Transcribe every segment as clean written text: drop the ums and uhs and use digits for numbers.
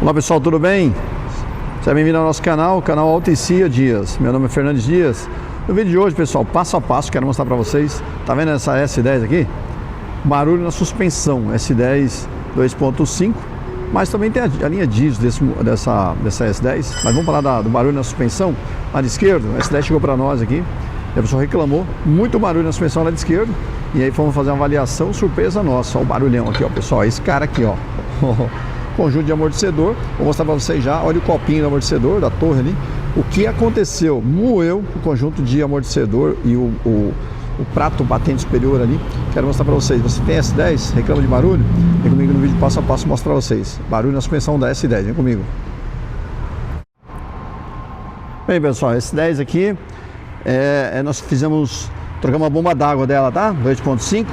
Olá pessoal, tudo bem? Seja bem-vindo ao nosso canal, canal Alticia Dias. Meu nome é Fernandes Dias. No vídeo de hoje, pessoal, passo a passo, quero mostrar para vocês. Tá vendo essa S10 aqui? Barulho na suspensão, S10 2.5. Mas também tem a linha diesel dessa S10. Mas vamos falar do barulho na suspensão. Lado esquerdo, a S10 chegou para nós aqui. E a pessoa reclamou, muito barulho na suspensão lado esquerdo. E aí fomos fazer uma avaliação, surpresa nossa. Olha o barulhão aqui, ó, pessoal. Esse cara aqui, ó. Conjunto de amortecedor. Vou mostrar para vocês já. Olha o copinho do amortecedor, da torre ali. O que aconteceu? Moeu o conjunto de amortecedor e o prato batente superior ali. Quero mostrar para vocês. Você tem S10, reclama de barulho? Vem comigo no vídeo passo a passo mostrar para vocês. Barulho na suspensão da S10, vem comigo. Bem, pessoal, S10 aqui nós trocamos uma bomba d'água dela, tá? 2.5.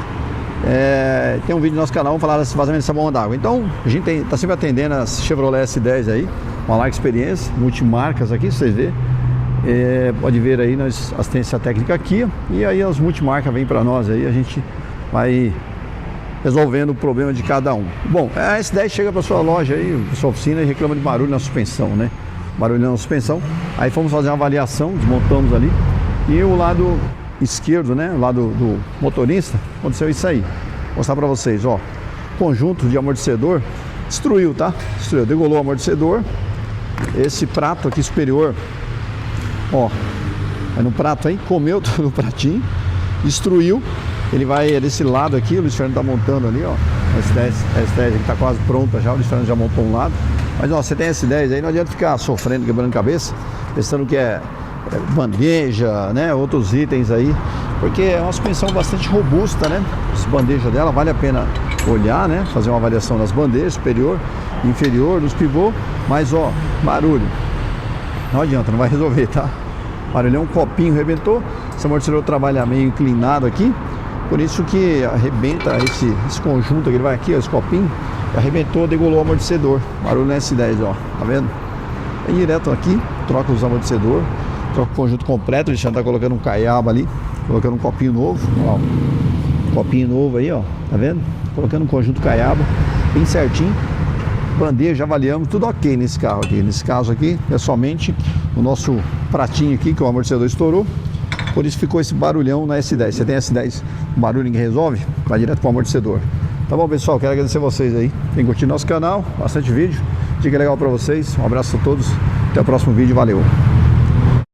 Tem um vídeo no nosso canal, vamos falar desse vazamento dessa bomba d'água. Então, a gente está sempre atendendo as Chevrolet S10 aí, uma larga experiência, multimarcas aqui, vocês verem. Pode ver aí, nós assistência técnica aqui, e aí as multimarcas vêm para nós aí, a gente vai resolvendo o problema de cada um. Bom, a S10 chega para sua loja aí, para sua oficina, e reclama de barulho na suspensão, né? Barulho na suspensão. Aí fomos fazer uma avaliação, desmontamos ali, e o lado esquerdo, né, o lado do motorista, aconteceu isso aí. Vou mostrar para vocês, ó. Conjunto de amortecedor destruiu, tá? Destruiu, degolou o amortecedor. Esse prato aqui superior, ó, vai no prato aí, comeu todo o pratinho, destruiu. Ele vai desse lado aqui, o Luiz Fernando tá montando ali, ó. A S10 que tá quase pronta já, o Luiz Fernando já montou um lado. Mas ó, você tem S10 aí, não adianta ficar sofrendo, quebrando cabeça, pensando que é bandeja, né, outros itens aí, porque é uma suspensão bastante robusta, né? Essa bandeja dela vale a pena olhar, né, fazer uma avaliação das bandejas, superior, inferior, dos pivô. Mas ó, barulho não adianta, não vai resolver, tá? Barulho é um copinho, rebentou. Esse amortecedor trabalha meio inclinado aqui, por isso que arrebenta esse conjunto aqui, ele vai aqui, ó, esse copinho, arrebentou, degolou o amortecedor. Barulho na S10, ó, tá vendo? É direto aqui, troca os amortecedores, troca o conjunto completo. Ele já tá colocando um caiaba ali, colocando um copinho novo, ó, copinho novo aí, ó, tá vendo? Colocando um conjunto caiaba, bem certinho. Bandeja, já avaliamos, tudo ok nesse carro aqui. Nesse caso aqui, é somente o nosso pratinho aqui, que o amortecedor estourou. Por isso ficou esse barulhão na S10. Você tem S10, um barulho que resolve, vai direto para o amortecedor. Tá bom, pessoal? Quero agradecer vocês aí. Tem curtido nosso canal, bastante vídeo. Dica legal para vocês. Um abraço a todos. Até o próximo vídeo. Valeu!